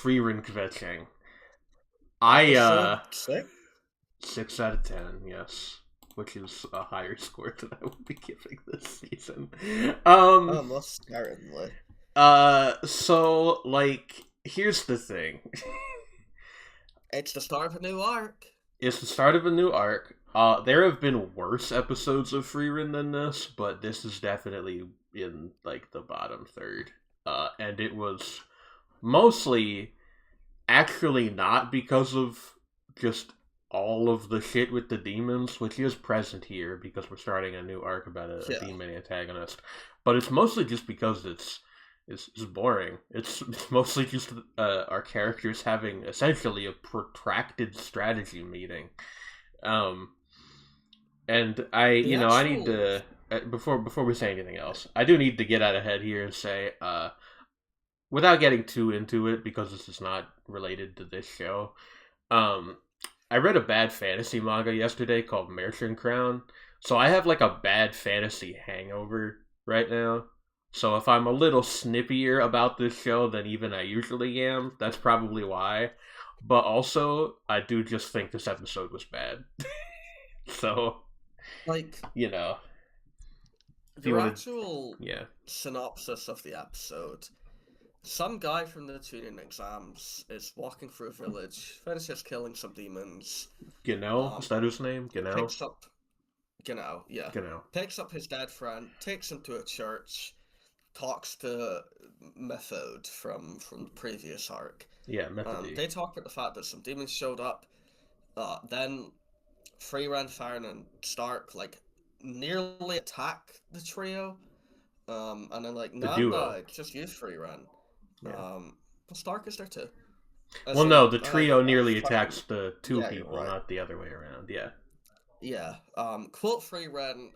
Frierenkvetching. Episode 6? 6 out of 10, yes. Which is a higher score than I would be giving this season. Most certainly. So, like, here's the thing. It's the start of a new arc. It's the start of a new arc. There have been worse episodes of Frieren than this, but this is definitely in, like, the bottom third. And it was mostly actually not because of just all of the shit with the demons, which is present here because we're starting a new arc about a demon antagonist. But it's mostly just because it's boring. It's mostly just our characters having essentially a protracted strategy meeting. And I need to before we say anything else, I do need to get out ahead here and say, without getting too into it because this is not related to this show, I read a bad fantasy manga yesterday called Merchant Crown, so I have like a bad fantasy hangover right now. So if I'm a little snippier about this show than even I usually am, that's probably why. But also, I do just think this episode was bad. So, Like, the actual synopsis of the episode. Some guy from the tuning exams is walking through a village, finishes killing some demons. Is that his name? Picks up his dead friend, takes him to a church, talks to Method from the previous arc. Yeah, Method. They talk about the fact that some demons showed up. Then Frierenkvetching and Stark nearly attack the trio. And then no, just use Frierenkvetching. Yeah. But Stark is there too. The trio nearly attacks the two people, right. Not the other way around. Yeah. Yeah. Quote Frierenkvetching,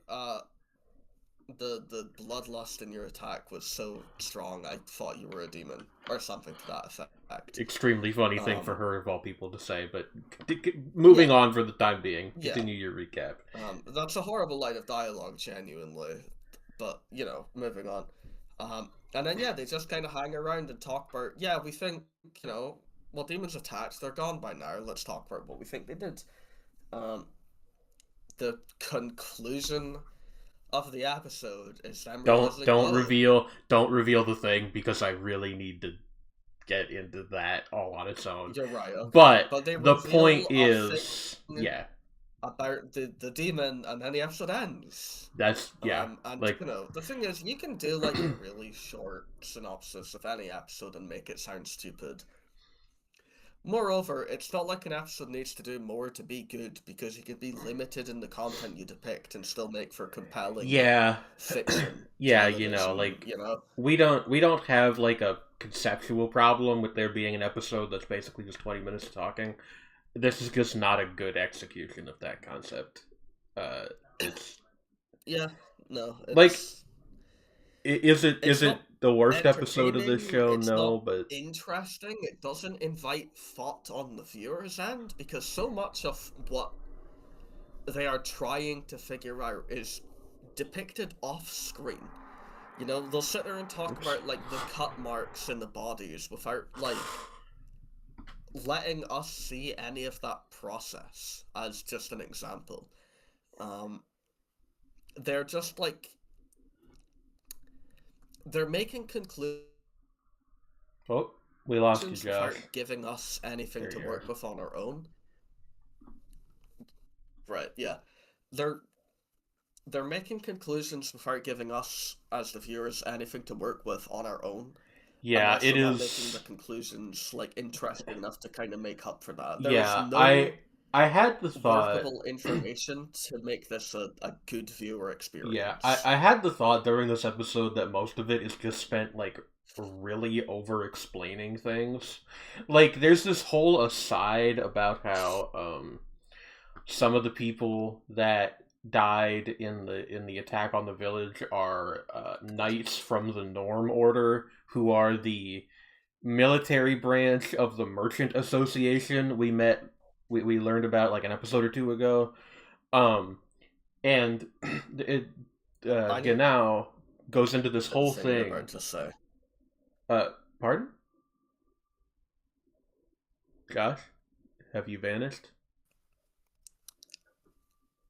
the bloodlust in your attack was so strong I thought you were a demon, or something to that effect. Extremely funny thing for her of all people to say, but moving on for the time being. Continue your recap. That's a horrible line of dialogue, genuinely. But, moving on. And then, they just kind of hang around and talk about, we think, demons attacked, they're gone by now, let's talk about what we think they did. The conclusion of the episode is them don't reveal the thing, because I really need to get into that all on its own. You're right, okay. But the point is, about the demon, and then the episode ends. That's and the thing is, you can do a really short synopsis of any episode and make it sound stupid. Moreover, it's not like an episode needs to do more to be good, because you could be limited in the content you depict and still make for compelling fiction. We don't have a conceptual problem with there being an episode that's basically just 20 minutes of talking. This is just not a good execution of that concept. It's is it the worst episode of this show? No, but interesting. It doesn't invite thought on the viewer's end, because so much of what they are trying to figure out is depicted off screen. They'll sit there and talk about the cut marks in the bodies without letting us see any of that process, as just an example. They're just they're making conclusions. Oh, we lost you, Josh. Without giving us anything to work with on our own. Right, yeah. They're making conclusions without giving us, as the viewers, anything to work with on our own. Yeah, it is making the conclusions interesting enough to kind of make up for that. I had the thought, workable information to make this a good viewer experience. Yeah, I had the thought during this episode that most of it is just spent really over explaining things. There's this whole aside about how some of the people that died in the attack on the village are knights from the Norm Order, who are the military branch of the Merchant Association we learned about an episode or two ago. And it Genau goes into this whole thing. About to say. Pardon? Josh, have you vanished?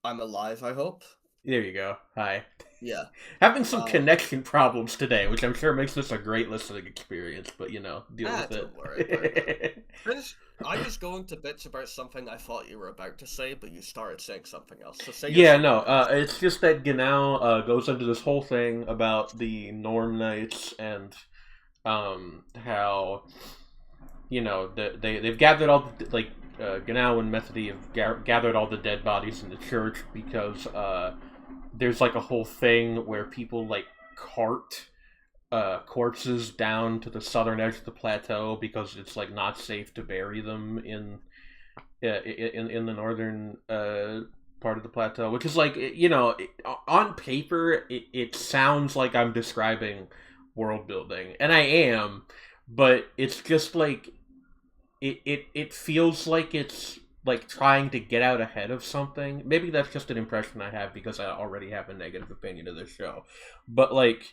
I'm alive, I hope. There you go. Hi. Yeah. Having some Um, connection problems today, which I'm sure makes this a great listening experience, but deal with don't worry about it. it. Finish. I was going to bitch about something I thought you were about to say, but you started saying something else. So say your Yeah, something no, else. it's just that Genau goes into this whole thing about the Norm Knights and how they've gathered all the, like Genau and Methody have gathered all the dead bodies in the church because there's like a whole thing where people like cart corpses down to the southern edge of the plateau because it's like not safe to bury them in the northern part of the plateau, which is like on paper it sounds like I'm describing world building, and I am, but it's just like it feels like it's like trying to get out ahead of something. Maybe that's just an impression I have because I already have a negative opinion of this show, but like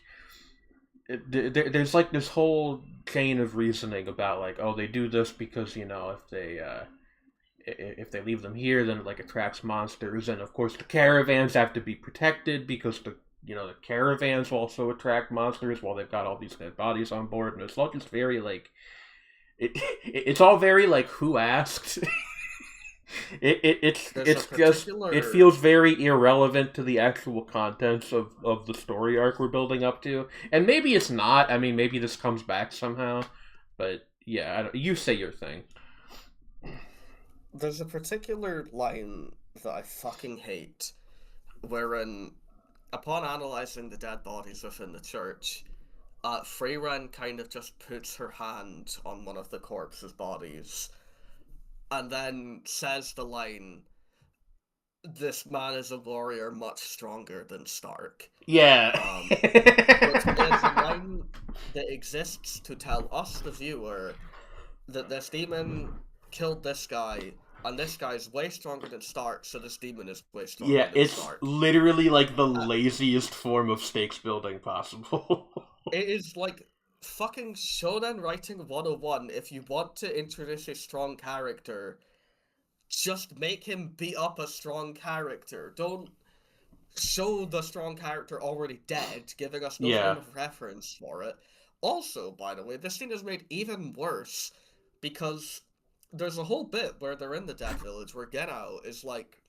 there's like this whole chain of reasoning about like, oh, they do this because if they leave them here, then it like attracts monsters, and of course the caravans have to be protected because the caravans will also attract monsters while they've got all these dead bodies on board, and it's all just very like it's all very like who asked. There's a It's just it particular. feels very irrelevant to the actual contents of the story arc we're building up to, and maybe it's not. I mean, maybe this comes back somehow, but yeah, you say your thing. There's a particular line that I fucking hate, wherein, upon analyzing the dead bodies within the church, Freyren kind of just puts her hand on one of the corpse's bodies, and then says the line, "This man is a warrior much stronger than Stark." Yeah. Um, which is a line that exists to tell us, the viewer, that this demon killed this guy, and this guy's way stronger than Stark, so this demon is way stronger Yeah, than it's Stark. literally like the Uh, laziest form of stakes building possible. it is like fucking shonen writing 101. If you want to introduce a strong character, just make him beat up a strong character. Don't show the strong character already dead, giving us no Yeah. frame of reference for it. Also, by the way, this scene is made even worse because there's a whole bit where they're in the dead village where Get Out is like,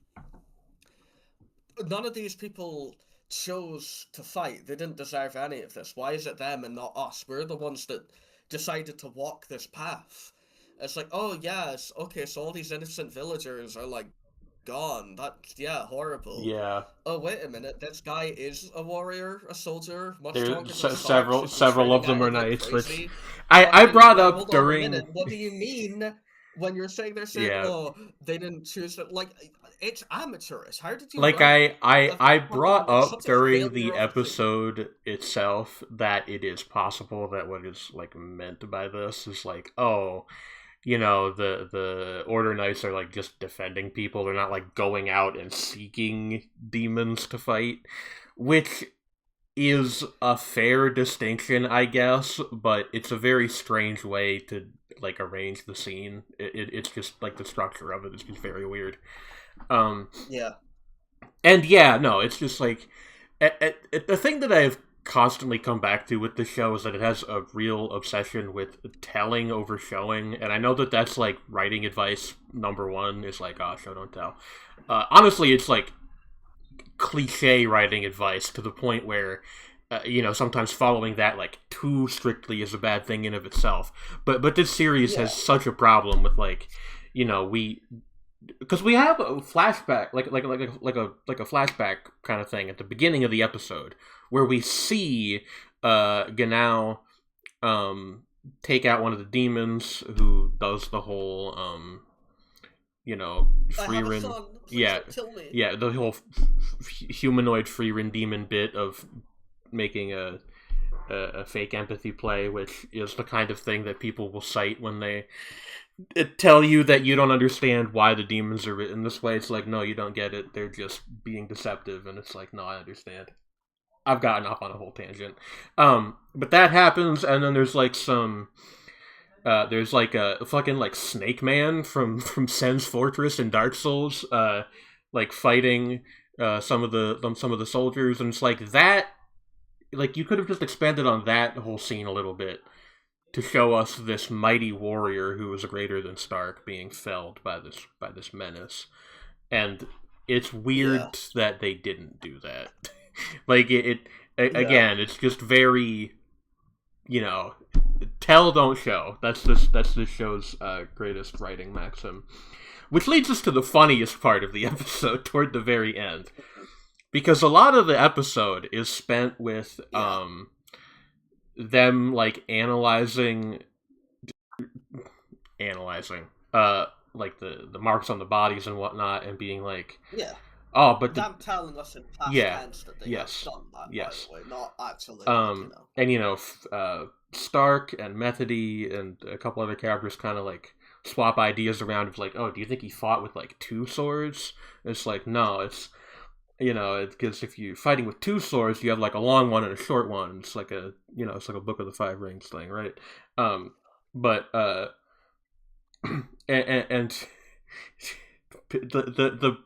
none of these people chose to fight. They didn't deserve any of this. Why is it them and not us? We're the ones that decided to walk this path. It's like, oh yes, okay, so all these innocent villagers are like gone. That's, yeah, horrible. Yeah. Oh wait a minute, this guy is a warrior, a soldier, much stronger There's than Stark. several Should we several training of them are out like knights, which crazy? I brought Wait, up hold on a during. minute. What do you mean when you're saying they're saying, Yeah, oh, they didn't choose it? Like, it's amateurish. How did you like write I something brought that's up such a during failure the of a thing? episode itself that it is possible that what is like meant by this is like, oh, the order knights are like just defending people. They're not like going out and seeking demons to fight, which is a fair distinction, I guess, but it's a very strange way to like arrange the scene. It's just like the structure of it is just very weird. Um, Yeah. and yeah, no, it's just like the thing that I've constantly come back to with the show is that it has a real obsession with telling over showing, and I know that that's like writing advice number one is like, oh, show don't tell. Honestly, it's like cliche writing advice to the point where sometimes following that like too strictly is a bad thing in of itself. But this series Yeah. has such a problem with like we because we have a flashback like a flashback kind of thing at the beginning of the episode where we see Genau take out one of the demons who does the whole I have a Frieren. son. Please Yeah, don't kill me. yeah, the whole humanoid Frieren demon bit of making a fake empathy play, which is the kind of thing that people will cite when they tell you that you don't understand why the demons are written this way. It's like, no, you don't get it. They're just being deceptive, and it's like, no, I understand. I've gotten off on a whole tangent. But that happens, and then there's like some There's like a fucking like Snake Man from Sen's Fortress in Dark Souls, like fighting some of the soldiers, and it's like that. Like you could have just expanded on that whole scene a little bit to show us this mighty warrior who was greater than Stark being felled by this menace, and it's weird that they didn't do that. Like again, it's just very, tell don't show. That's this show's greatest writing maxim. Which leads us to the funniest part of the episode toward the very end. Because a lot of the episode is spent with them like analyzing like the marks on the bodies and whatnot, and being like, oh, but them telling us in past tense that they have done that, by the way, not actually. And Stark and Methody and a couple other characters kind of like swap ideas around. It's like, oh, do you think he fought with like 2 swords? And it's like, no, it's because if you're fighting with 2 swords, you have like a long one and a short one. It's like a Book of the Five Rings thing, right? But and the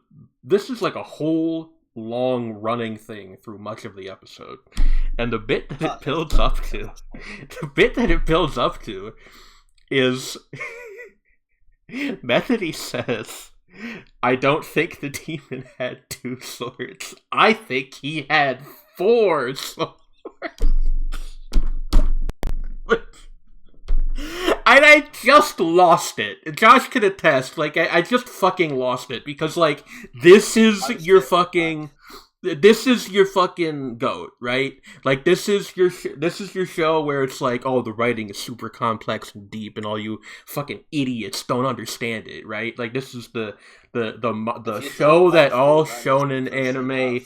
this is like a whole long running thing through much of the episode, and the bit that it builds up to is Methody says, I don't think the demon had 2 swords. I think he had 4 swords. And I just lost it. Josh can attest. Like, I just fucking lost it. Because, like, this is your fucking GOAT, right? Like, this is your show where it's like, oh, the writing is super complex and deep, and all you fucking idiots don't understand it, right? Like, this is the show that all shonen anime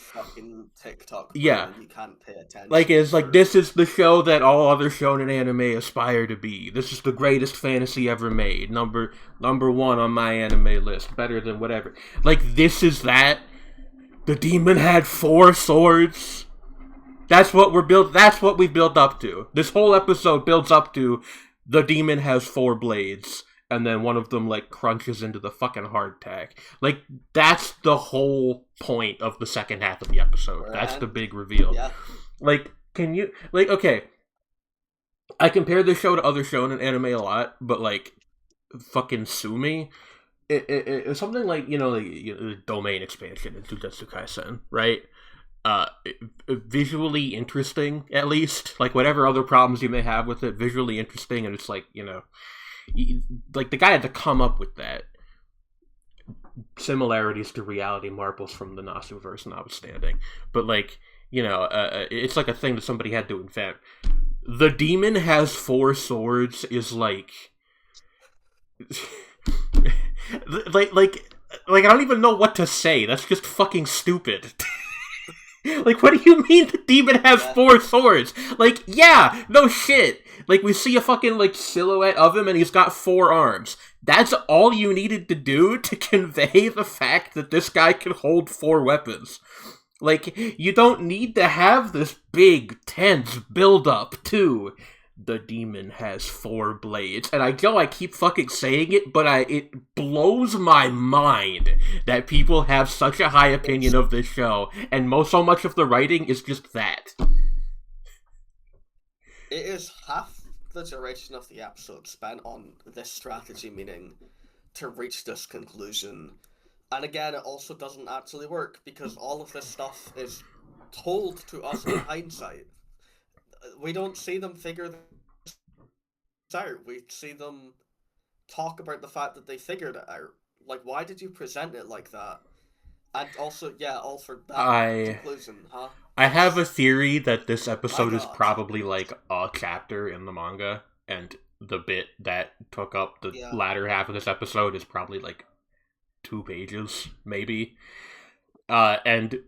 TikTok you can't pay attention. Like, it's like, this is the show that all other shonen anime aspire to be. This is the greatest fantasy ever made. Number 1 on my anime list. Better than whatever. Like, this is that. The demon had 4 swords. That's what we've built up to. This whole episode builds up to the demon has 4 blades, and then one of them like crunches into the fucking hardtack. Like, that's the whole point of the second half of the episode. That's the big reveal. Yeah. Like, can you okay? I compare this show to other shonen anime a lot, but like, fucking sue me. It's something like, the domain expansion in Jujutsu Kaisen, right? Visually interesting, at least. Like, whatever other problems you may have with it, visually interesting, and it's like, like, the guy had to come up with that. Similarities to reality marbles from the Nasuverse notwithstanding. But, like, it's like a thing that somebody had to invent. The demon has 4 swords is like... like I don't even know what to say. That's just fucking stupid. Like, what do you mean the demon has 4 swords? Like, yeah, no shit. Like, we see a fucking, like, silhouette of him and he's got 4 arms. That's all you needed to do to convey the fact that this guy can hold 4 weapons. Like, you don't need to have this big, tense build-up, too. The demon has 4 blades. And I know I keep fucking saying it, but it blows my mind that people have such a high opinion of this show, and so much of the writing is just that. It is half the duration of the episode spent on this strategy meaning to reach this conclusion. And again, it also doesn't actually work, because all of this stuff is told to us in hindsight. We don't see them figure this out. We see them talk about the fact that they figured it out. Like, why did you present it like that? And also, all for that conclusion, huh? I have a theory that this episode is probably like a chapter in the manga, and the bit that took up the latter half of this episode is probably like 2 pages, maybe. And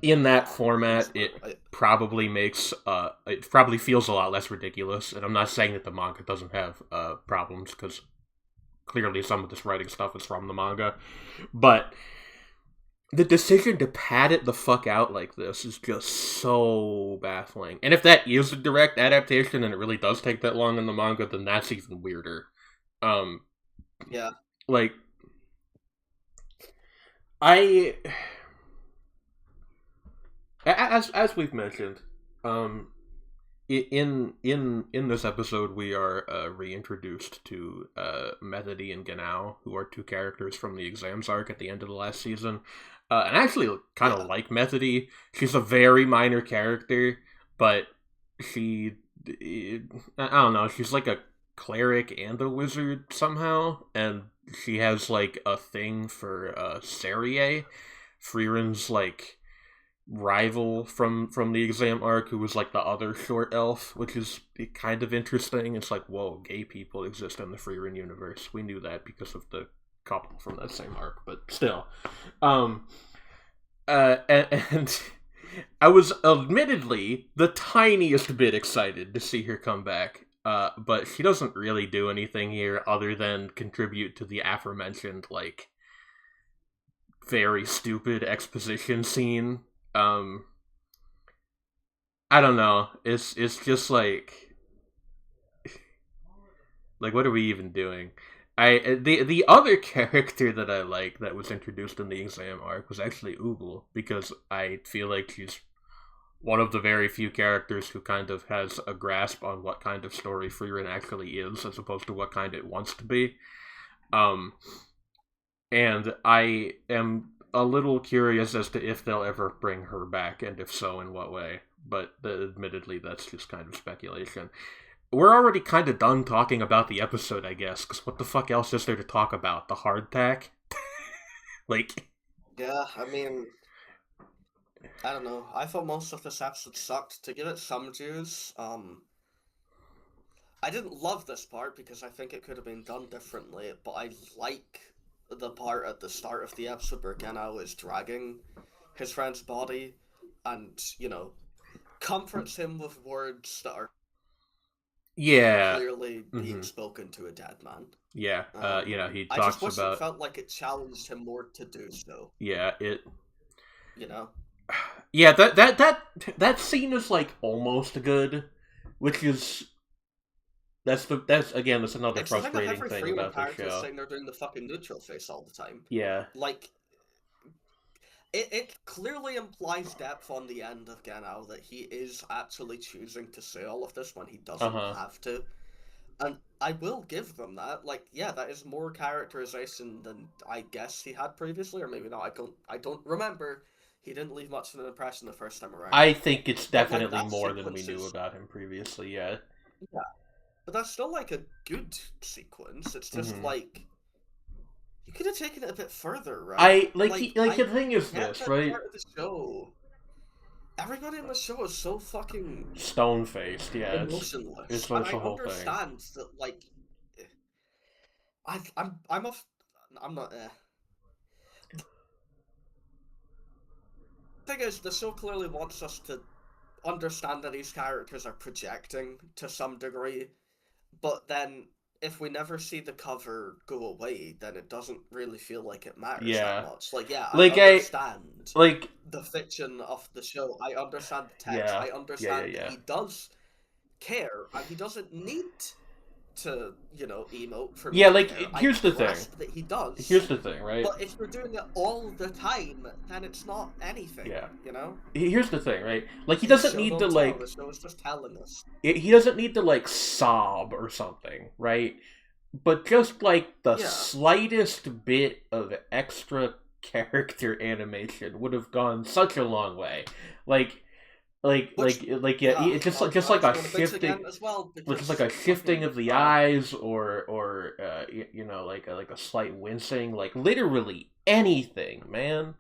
in that format, it probably makes it probably feels a lot less ridiculous. And I'm not saying that the manga doesn't have problems, because clearly some of this writing stuff is from the manga, but the decision to pad it the fuck out like this is just so baffling. And if that is a direct adaptation and it really does take that long in the manga, then that's even weirder. Um, Yeah. like I, as we've mentioned, um, in this episode we are reintroduced to Methody and Ganao, who are two characters from the exams arc at the end of the last season. And I actually kind of Yeah. like Methody. She's a very minor character, but she, I don't know, she's like a cleric and a wizard somehow, and she has like a thing for Serie, Frieren's like rival from the exam arc, who was like the other short elf, which is kind of interesting. It's like, whoa, gay people exist in the Frieren universe. We knew that because of the couple from that same arc, but still. um and I was admittedly the tiniest bit excited to see her come back, but she doesn't really do anything here other than contribute to the aforementioned like very stupid exposition scene. um I don't know. It's just like what are we even doing? The other character that I like that was introduced in the exam arc was actually Oogle, because I feel like she's one of the very few characters who kind of has a grasp on what kind of story Frieren actually is, as opposed to what kind it wants to be. Um, and I am a little curious as to if they'll ever bring her back, and if so, in what way. But admittedly, that's just kind of speculation. We're already kind of done talking about the episode, I guess, because what the fuck else is there to talk about? The hardtack? Like, Yeah, I mean, I don't know. I thought most of this episode sucked. To give it some juice, I didn't love this part because I think it could have been done differently, but I like the part at the start of the episode where Genao is dragging his friend's body and, comforts him with words that are yeah. clearly being Mm-hmm. spoken to a dead man. Yeah. He I just talks wish it about. felt like it challenged him more to do so, Yeah, it. you know? Yeah, that scene is like almost good, which is that's another It's the thing of frustrating every thing Freeman about this character show. saying they're doing the fucking neutral face all the time. Yeah. Like, it clearly implies depth on the end of Genao that he is actually choosing to say all of this when he Uh doesn't huh. have to. And I will give them that. Like, yeah, that is more characterization than I guess he had previously, or maybe not. I don't remember. He didn't leave much of an impression the first time around. I think it's But like definitely that more than we sequence knew is, about him previously. Yeah. yeah, but that's still like a good sequence. It's just Mm-hmm. like you could have taken it a bit further, right? I like Like the I thing is get this, that right? part of the show. Everybody in the show is so fucking Stone faced. Yeah, it's emotionless, and that's I the whole thing. understand that. Like, I'm a, I'm not. Thing is, the show clearly wants us to understand that these characters are projecting to some degree, but then if we never see the cover go away, then it doesn't really feel like it matters that Yeah. much. Like, yeah, I Like I understand like the fiction of the show. I understand the text. yeah. I Yeah, understand that yeah. he does care and he doesn't need to, emote for me Yeah, to like care. I here's the thing. grasp that he does. Here's the thing, right? But if you're doing it all the time, then it's not anything, Yeah. you know? Here's the thing, right? Like he The doesn't show need to don't tell, the like show is just telling us. he doesn't need to like sob or something, right? But just like the Yeah. slightest bit of extra character animation would have gone such a long way. Like Which, yeah, yeah, it's just I just like was a going to bitch shifting, again as well, which is like because a shifting fucking, of the eyes, or like a slight wincing, like literally anything, man.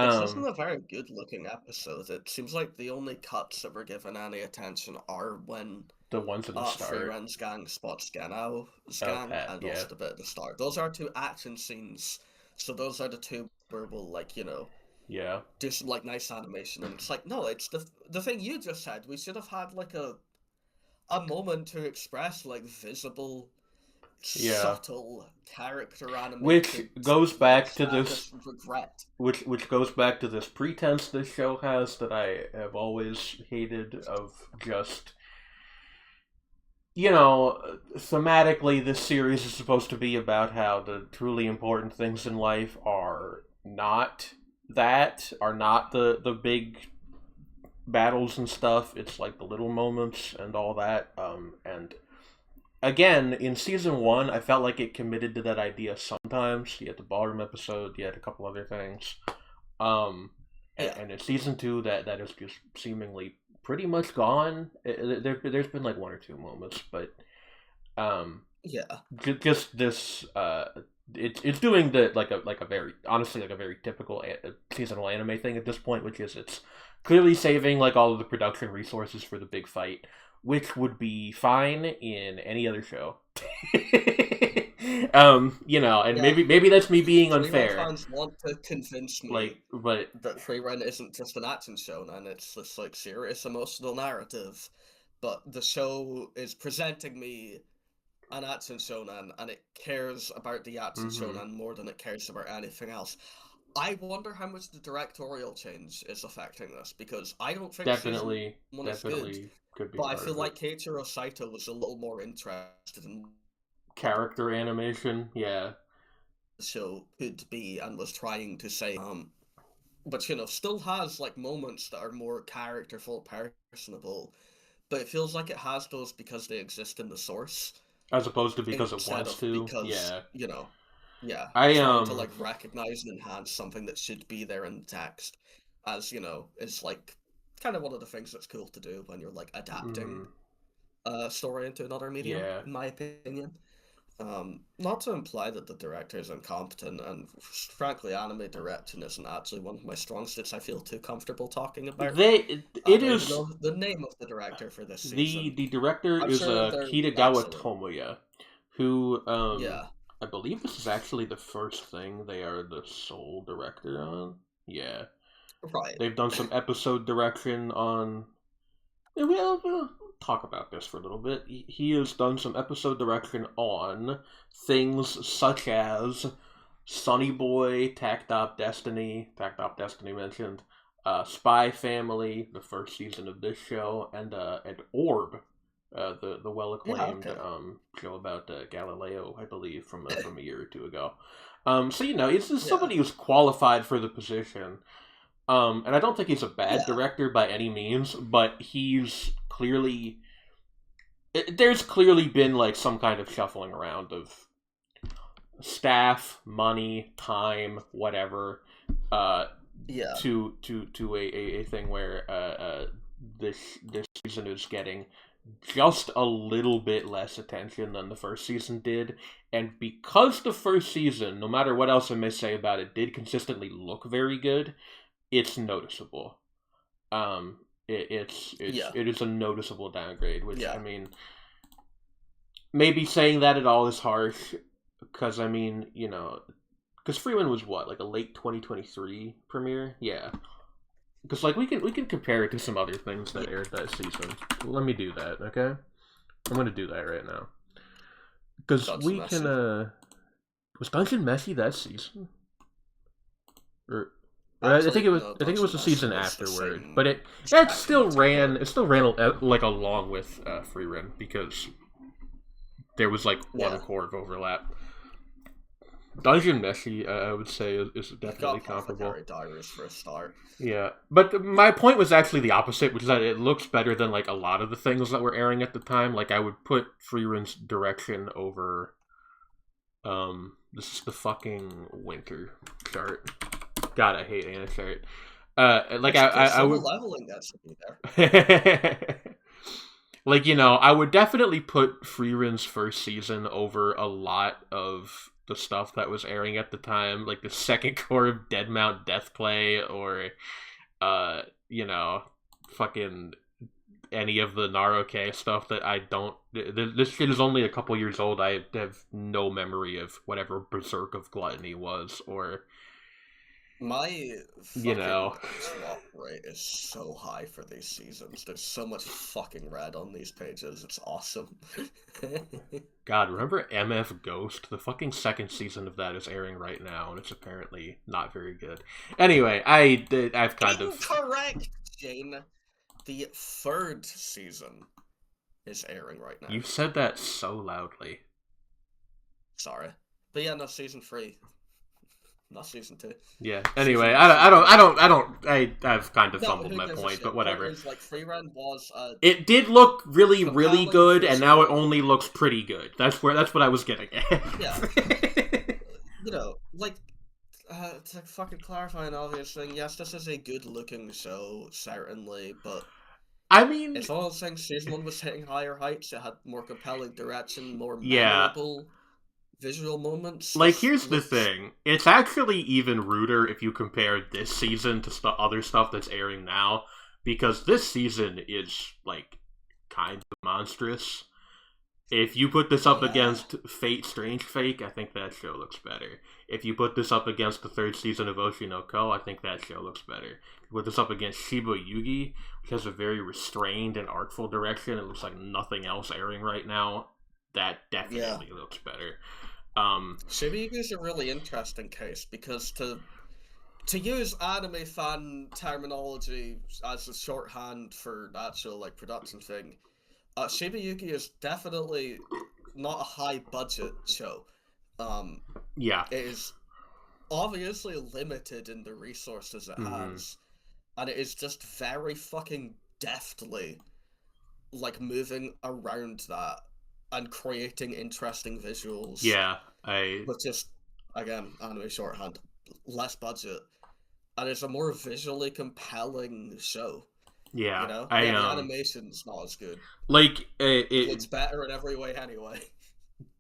this isn't Um, a very good looking episode. It seems like the only cuts that were given any attention are when the ones in the start. Freeren's gang spots Gano's Oh, gang, that, and yeah, also the bit at the start. Those are two action scenes, so those are the two where we'll, like, yeah, do some, like, nice animation, and it's like, no, it's the thing you just said. We should have had, like, a moment to express, like, visible Yeah. subtle character Which animated goes back to just this regret. which goes back to this pretense this show has that I have always hated of just, thematically this series is supposed to be about how the truly important things in life are not the big battles and stuff. It's like the little moments and all that. And again, in season one, I felt like it committed to that idea sometimes. You had the ballroom episode, you had a couple other things. Yeah. And in season two, that is just seemingly pretty much gone. There's been like one or two moments, but Yeah. just this it's doing the like a very honestly like a very typical seasonal anime thing at this point, which is it's clearly saving like all of the production resources for the big fight, which would be fine in any other show. And Yeah. maybe that's me being Frieren unfair. fans want to convince Like, me but that Frieren isn't just an action show, and it's this like serious emotional narrative. But the show is presenting me an action shonen, and it cares about the action mhm, shonen more than it cares about anything else. I wonder how much the directorial change is affecting this, because I don't think season one is good, definitely could be but I part feel of it. like Keiichiro Saito was a little more interested in Character animation, yeah. the show could be, and was trying to say, but still has like moments that are more characterful, personable, but it feels like it has those because they exist in the source As opposed to because it instead wants of to, because, yeah. yeah, I trying to like recognize and enhance something that should be there in the text, as is like kind of one of the things that's cool to do when you're like adapting mm, a story into another medium, yeah. in my opinion. Not to imply that the director is incompetent, and frankly, anime direction isn't actually one of my strong suits. I feel too comfortable talking about. I It don't even is know the name of the director for this the season. director I'm is sure they're Kitagawa excellent. Tomoya, who Yeah, I believe this is actually the first thing they are the sole director on. Yeah. right. They've done some episode direction on. Yeah, we'll talk about this for a little bit. He has done some episode direction on things such as Sonny Boy, Tact Op Destiny mentioned, Spy Family, the first season of this show, and Orb, the well Yeah, acclaimed okay. show about Galileo, I believe, from a year or two ago. So it's just Yeah, somebody who's qualified for the position. And I don't think he's a bad yeah, director by any means, but there's clearly been like some kind of shuffling around of staff, money, time, whatever, uh, yeah, to a thing where this season is getting just a little bit less attention than the first season did, and because the first season, no matter what else I may say about it, did consistently look very good, it's noticeable. yeah, It is a noticeable downgrade, which yeah. I mean, maybe saying that at all is harsh, because I mean, because Freeman was what, like a late 2023 premiere, yeah. Because like we can compare it to some other things that Yeah. aired that season. Let me do that, okay? I'm gonna do that right now. Because God's we can mercy. was Dungeon Meshi that season? Or Actually, no, I think it was Dungeon the Meshi season was the afterward, same but it back in the still time. ran like along with Free Run because there was like one Yeah, core of overlap. Dungeon Meshi, I would say, is you've definitely got comparable. Apothecary Diaries for a start. Yeah, but my point was actually the opposite, which is that it looks better than like a lot of the things that were airing at the time. Like I would put Free Run's direction over. This is the fucking winter chart. God, I hate Anna chart. Like It's okay, I solo would. leveling that should be there. Like I would definitely put Freeren's first season over a lot of the stuff that was airing at the time, like the second core of Dead Mount Deathplay, or uh, you know, fucking any of the Naruke stuff that I don't. This shit is only a couple years old. I have no memory of whatever Berserk of Gluttony was, or My You know. fucking swap rate is so high for these seasons. There's so much fucking red on these pages. It's awesome. God, remember MF Ghost? The fucking second season of that is airing right now, and it's apparently not very good. Anyway, I've kind of... Incorrect, Jane. The third season is airing right now. You said that so loudly. Sorry. But yeah, no, season 3. Not season 2. Yeah. Anyway, Season- I've kind of No, fumbled who my gives a point, shit? but Point whatever. is, like, Freerun was It did look really, really compelling good, and now it visually. only looks pretty good. That's what I was getting at. Yeah. You know, like, to fucking clarify an obvious thing, yes, this is a good-looking show, certainly, but I mean, it's all saying season 1 was hitting higher heights, it had more compelling direction, more yeah. memorable visual moments. Like, This here's the looks... thing. It's actually even ruder if you compare this season to other stuff that's airing now, because this season is, like, kind of monstrous. If you put this up Yeah. against Fate Strange Fake, I think that show looks better. If you put this up against the third season of Oshi no Ko, I think that show looks better. If you put this up against Shiba Yugi, which has a very restrained and artful direction, it looks like nothing else airing right now, that definitely looks better. Shiba Yugi is a really interesting case, because to use anime fan terminology as a shorthand for actual, like, production thing, Shiba Yugi is definitely not a high budget show. Yeah. It is obviously limited in the resources it has, and it is just very fucking deftly, like, moving around that and creating interesting visuals. Yeah, But just, again, anime shorthand, less budget, and it's a more visually compelling show. Yeah, You know, the animation's not as good. Like, It looks better in every way anyway.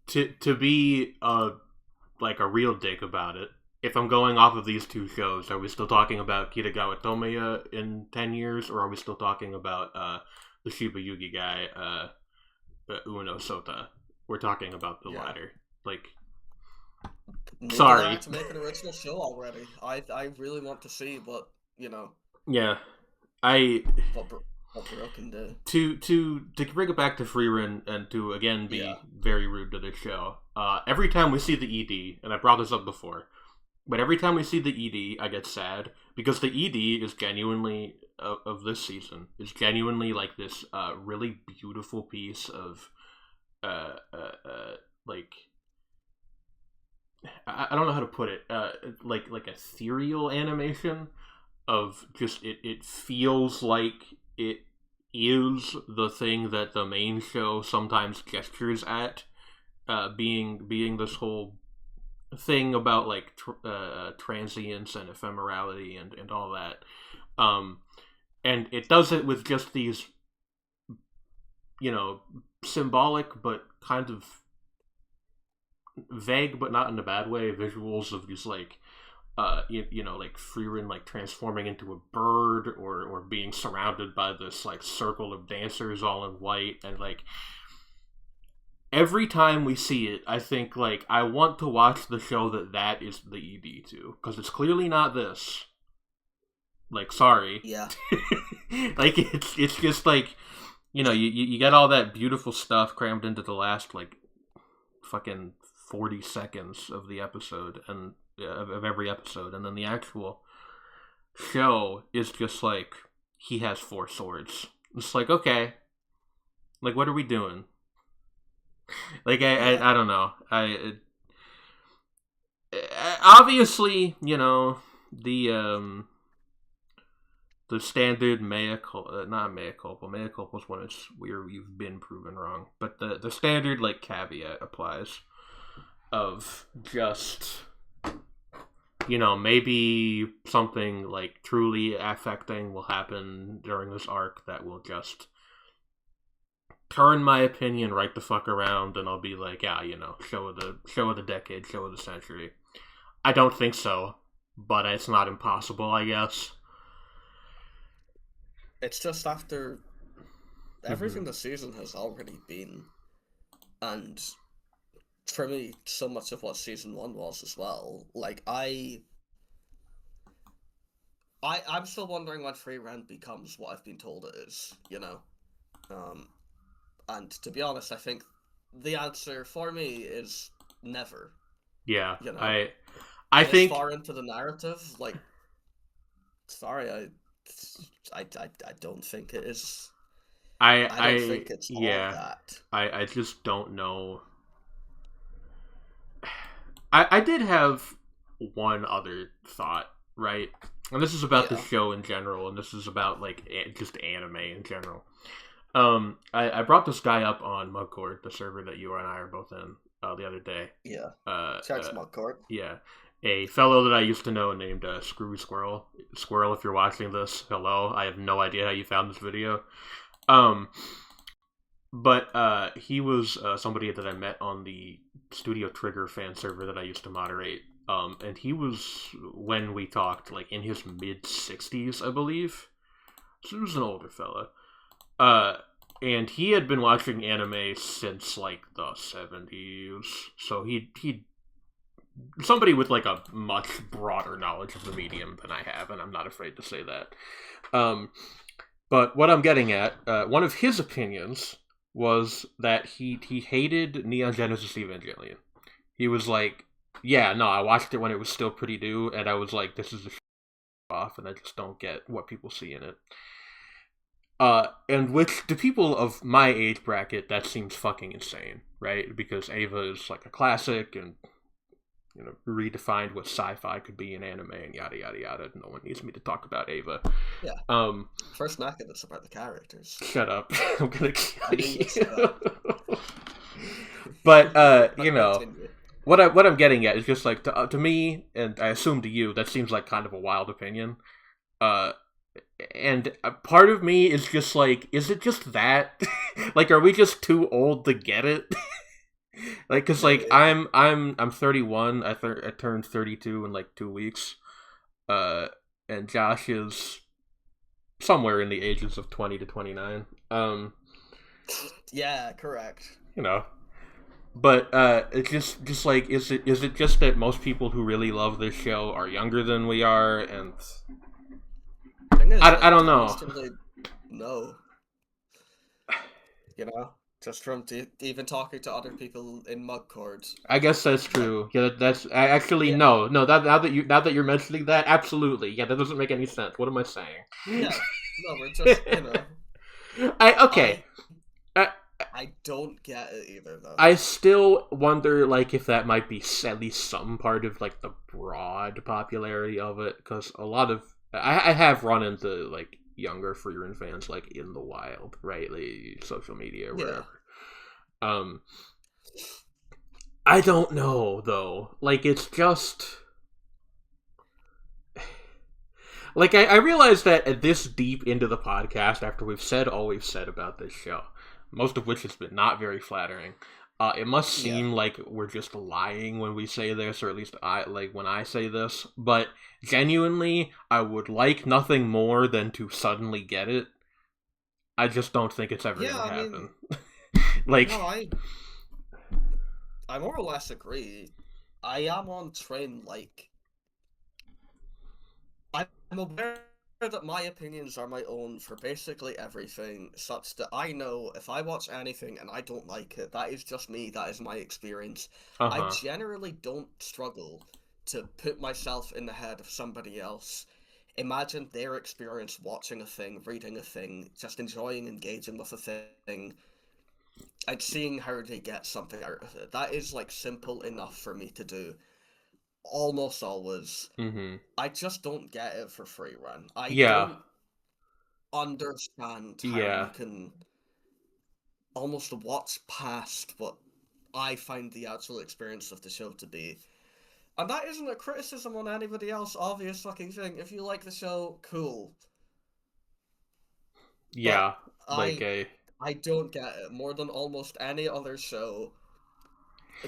To be like a real dick about it, if I'm going off of these two shows, are we still talking about Kitagawa Tomoya in 10 years, or are we still talking about the Shiba Yugi guy, Ueno Sota? We're talking about the latter. Like, Maybe sorry. they have to make an original show already. I really want to see what, you know. Yeah, what Bro can do. To bring it back to Frieren and to again be very rude to this show. Every time we see the ED, and I brought this up before, but every time we see the ED, I get sad because the ED is genuinely of this season is genuinely like this really beautiful piece of like I don't know how to put it like ethereal animation of just it feels like it is the thing that the main show sometimes gestures at, being this whole thing about like transience and ephemerality and all that, and it does it with just these, you know, symbolic but kind of vague but not in a bad way visuals of these like you know, like Frieren like transforming into a bird or being surrounded by this like circle of dancers all in white, and like every time we see it I think like I want to watch the show that is the ED to, because it's clearly not this. Like, sorry. Yeah. Like it's just like, you know, you get all that beautiful stuff crammed into the last like fucking 40 seconds of the episode and of every episode, and then the actual show is just like he has 4 swords. It's like, okay, like what are we doing? Like I don't know. Obviously, you know, the standard mea culpa is when it's where you've been proven wrong, but the standard like caveat applies of just, you know, maybe something like truly affecting will happen during this arc that will just turn my opinion right the fuck around, and I'll be like, yeah, you know, show of the decade, show of the century. I don't think so, but it's not impossible, I guess. It's just after everything the season has already been, and for me, so much of what season 1 was as well. Like, I I'm still wondering when Frieren becomes what I've been told it is, you know? And to be honest, I think the answer for me is never, Yeah, you know? I This think far into the narrative, like, sorry, I don't think it is. I don't think it's all yeah, that. I just don't know. I did have one other thought, right? And this is about the Yeah, show in general, and this is about like just anime in general. I brought this guy up on Mugcord, the server that you and I are both in, the other day. yeah. Uh, Checks uh, my court. yeah, a fellow that I used to know named Screwy Squirrel. Squirrel, if you're watching this, hello. I have no idea how you found this video. Um, but he was somebody that I met on the Studio Trigger fan server that I used to moderate. And he was, when we talked, like in his mid 60s, I believe. So he was an older fella. Uh, and he had been watching anime since like the 70s. So he somebody with like a much broader knowledge of the medium than I have, and I'm not afraid to say that. Um, but what I'm getting at, one of his opinions was that he hated Neon Genesis Evangelion. He was like, yeah, no, I watched it when it was still pretty new, and I was like, this is a off, and I just don't get what people see in it. And which to people of my age bracket, that seems fucking insane, right? Because Ava is like a classic, and redefined what sci-fi could be in anime, and yada yada yada. No one needs me to talk about Ava. Yeah. Um, First knock at us about the characters. Shut up! I'm gonna kill I mean, you. But continue. what I'm getting at is just like to me, and I assume to you, that seems like kind of a wild opinion. And a part of me is just like, is it just that? Like, are we just too old to get it? Like, cause like I'm 31. I turned 32 in like 2 weeks. And Josh is somewhere in the ages of 20 to 29. Yeah, correct. But it's just like, is it just that most people who really love this show are younger than we are, and I don't know. No. Just from even talking to other people in Mugcord. I guess that's true. Yeah, that's actually Yeah. no. Now that you're mentioning that, absolutely. Yeah, that doesn't make any sense. What am I saying? Yeah. No, we're just Okay. I don't get it either, though. I still wonder, like, if that might be at least some part of like the broad popularity of it, because a lot of I have run into like younger Freerin fans like in the wild, right? Like, social media or whatever. Yeah. I don't know though. Like, it's just like I realize that this deep into the podcast, after we've said all we've said about this show, most of which has been not very flattering, it must seem like we're just lying when we say this, or at least when I say this. But genuinely, I would like nothing more than to suddenly get it. I just don't think it's ever gonna happen. Like, no, I more or less agree. I am on train, like, I'm aware that my opinions are my own for basically everything, such that I know if I watch anything and I don't like it, that is just me, that is my experience. I generally don't struggle to put myself in the head of somebody else, imagine their experience watching a thing, reading a thing, just enjoying engaging with a thing, and seeing how they get something out of it. That is, like, simple enough for me to do. Almost always. I just don't get it for Frieren. I don't understand how you can almost watch past what I find the actual experience of the show to be. And that isn't a criticism on anybody else, obvious fucking thing. If you like the show, cool. Yeah, but I don't get it more than almost any other show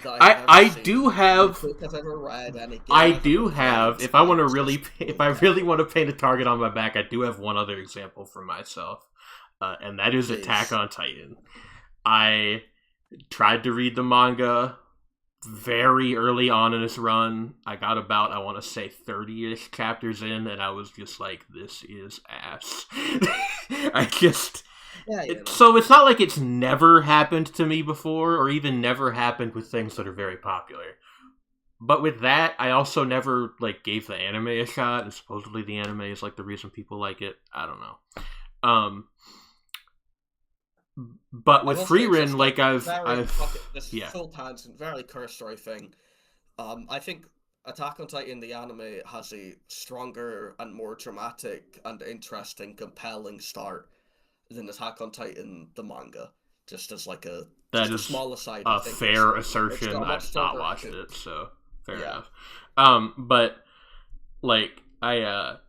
that I do have. I've ever read, I do have. If I want to really, if I really want to paint a target on my back, I do have one other example for myself, and that is Attack on Titan. I tried to read the manga very early on in this run. I got about, I want to say, 30-ish chapters in, and I was just like, this is ass. I just... So it's not like it's never happened to me before, or even never happened with things that are very popular. But with that, I also never, like, gave the anime a shot, and supposedly the anime is, like, the reason people like it. I don't know. But with Frieren, like, full tangent, very cursory thing. I think Attack on Titan, the anime, has a stronger and more dramatic and interesting, compelling start than Attack on Titan, the manga. Just as, like, a small aside. A fair assertion. I've not watched it, so... Fair enough. But, like, the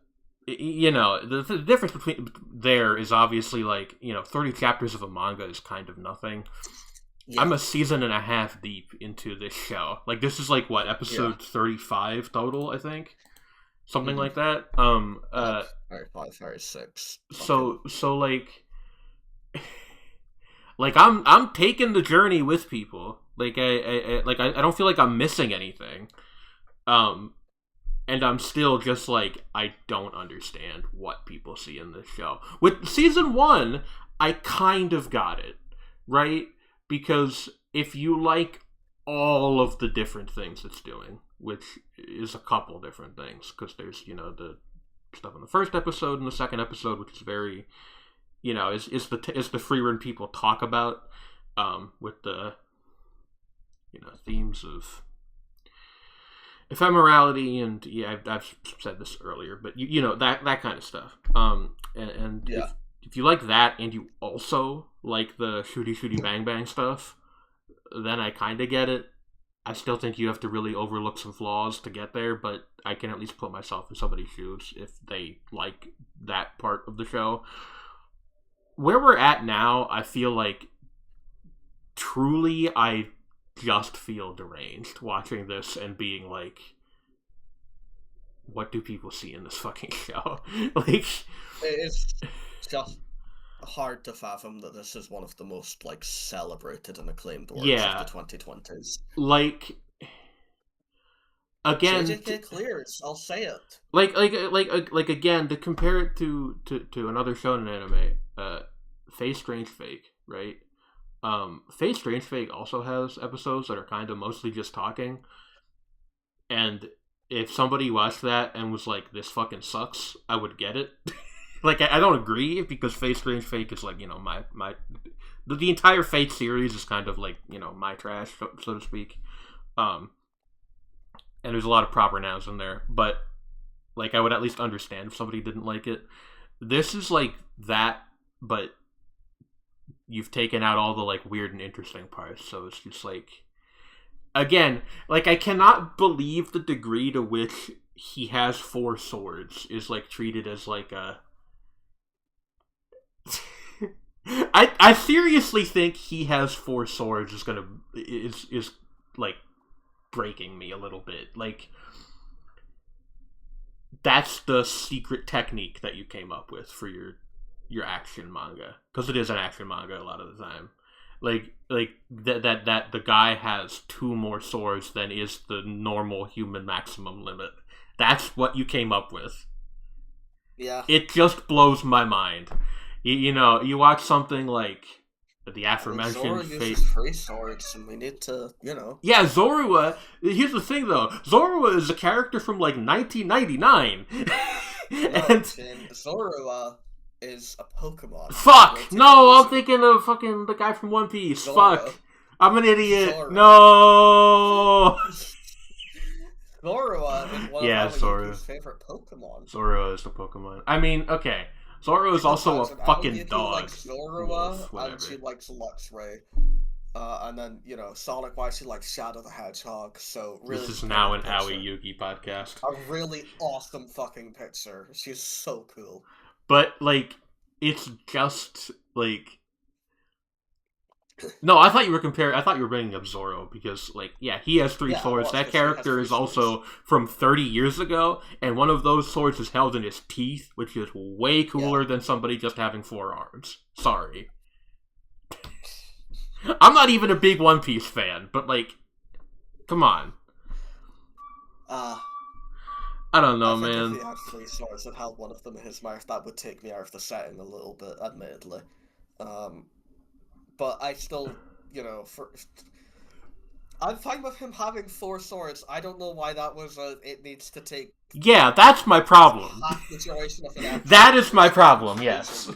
difference between there is obviously, like, 30 chapters of a manga is kind of nothing. Yeah. I'm a season and a half deep into this show. Like, this is, like, what, episode 35 total, I think? Something like that. 35, 36. So, like, I'm taking the journey with people. Like, I don't feel like I'm missing anything. And I'm still just like, I don't understand what people see in this show. With season 1, I kind of got it, right? Because if you like all of the different things it's doing, which is a couple different things, because there's, the stuff in the first episode and the second episode, which is very, is the Frieren people talk about, with the, themes of ephemerality and I've said this earlier, but that kind of stuff. If you like that and you also like the shooty bang bang stuff, then I kind of get it. I still think you have to really overlook some flaws to get there, but I can at least put myself in somebody's shoes if they like that part of the show. Where we're at now, I feel like truly I just feel deranged watching this and being like, what do people see in this fucking show? Like, it's just hard to fathom that this is one of the most, like, celebrated and acclaimed works of the 2020s. Like, again, JJK clears, I'll say it. Like again, to compare it to another shonen anime, Face Strange Fake, right? Face Strange Fake also has episodes that are kind of mostly just talking, and if somebody watched that and was like, this fucking sucks, I would get it. Like, I don't agree, because Face Strange Fake is like, the entire Fate series is kind of like, my trash, so to speak. And there's a lot of proper nouns in there, but, like, I would at least understand if somebody didn't like it. This is like that, but you've taken out all the, like, weird and interesting parts, so it's just like, again, like, I cannot believe the degree to which he has 4 swords is, like, treated as, like, a... I seriously think he has 4 swords is like, breaking me a little bit. Like, that's the secret technique that you came up with for your action manga, because it is an action manga a lot of the time. Like that the guy has 2 more swords than is the normal human maximum limit. That's what you came up with. Yeah. It just blows my mind. You watch something like the aforementioned Zoro uses 3 swords, and we need to, Yeah, Zorua. Here's the thing, though. Zorua is a character from, like, 1999. And Zorua is a Pokemon. Fuck! No, I'm thinking of fucking the guy from One Piece. Zoro. Fuck. I'm an idiot. Zoro. No! Zorua is one of my favorite Pokemon. Zorua is the Pokemon. I mean, okay. Zorua is also a fucking dog. Likes Zorua, and she likes Luxray. And then, Sonic-wise, she likes Shadow the Hedgehog, so really... This is now an Aoi Yugi podcast. A really awesome fucking picture. She's so cool. But, like, it's just, like... No, I thought you were bringing up Zoro, because, like, yeah, he has 3 swords. That character is also from 30 years ago, and one of those swords is held in his teeth, which is way cooler than somebody just having 4 arms. Sorry. I'm not even a big One Piece fan, but, like, Come on. Uh, I don't know, I think if man. he had 3 swords and held one of them in his mouth, that would take me out of the setting a little bit, admittedly. But I still, I'm fine with him having 4 swords. I don't know why that was it needs to take Yeah, that's my problem. half the duration of an episode. That is my problem, yes.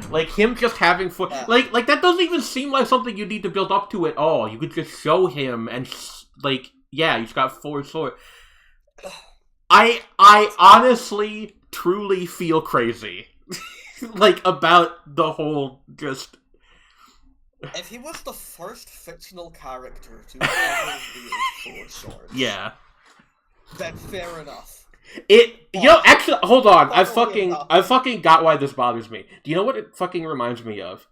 Like, him just having four... Like, that doesn't even seem like something you need to build up to at all. You could just show him and, like, yeah, he's got 4 swords. I honestly, truly feel crazy. Like, about the whole just... If he was the first fictional character to ever wield 4 swords... Yeah. Then fair enough. Actually, hold on. I fucking got why this bothers me. Do you know what it fucking reminds me of?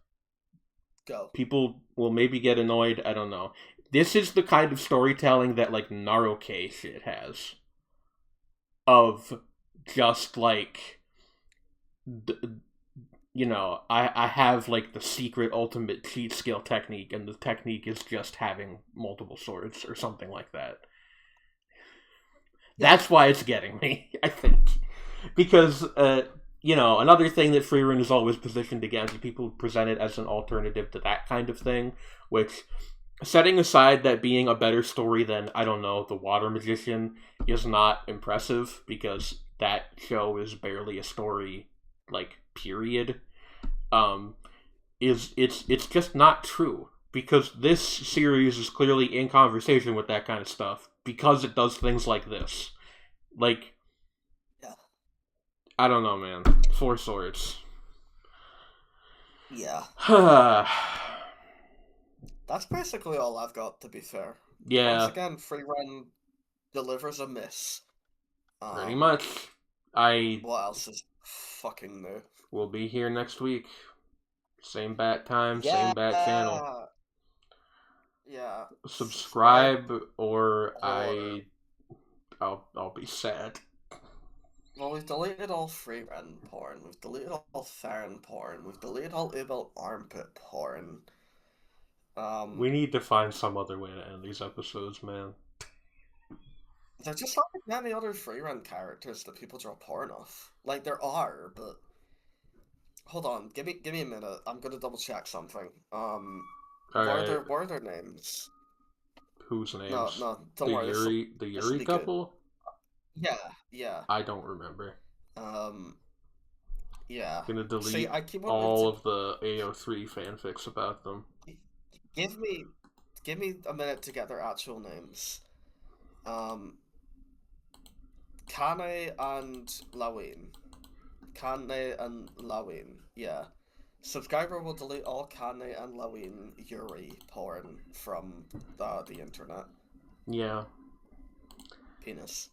Go. People will maybe get annoyed, I don't know. This is the kind of storytelling that, like, Naruto shit has. Of just, like... I have, like, the secret ultimate cheat skill technique, and the technique is just having multiple swords, or something like that. That's why it's getting me, I think. Because, another thing that Frieren is always positioned against, people present it as an alternative to that kind of thing, which, setting aside that being a better story than, I don't know, The Water Magician is not impressive, because that show is barely a story, like, period, it's just not true. Because this series is clearly in conversation with that kind of stuff, because it does things like this. Like, yeah. I don't know, man. 4 swords. Yeah. That's basically all I've got, to be fair. Yeah. Once again, Frieren delivers a miss. Pretty much. What else is fucking new? We'll be here next week. Same bat time, same bat channel. Yeah. Subscribe or I'll be sad. Well, we've deleted all Frieren porn. We've deleted all Farron porn. We've deleted all Abel armpit porn. We need to find some other way to end these episodes, man. There just aren't many other Frieren characters that people draw porn of. Like, there are, but... Hold on, give me a minute. I'm gonna double check something. What are their names? Whose names? No, don't worry. The Yuri couple? Yeah. I don't remember. Yeah. I'm gonna delete all of the AO3 fanfics about them. Give me a minute to get their actual names. Kane and Lawin. Yeah. Subscriber will delete all Kane and Lawin Yuri porn from the internet. Yeah. Penis.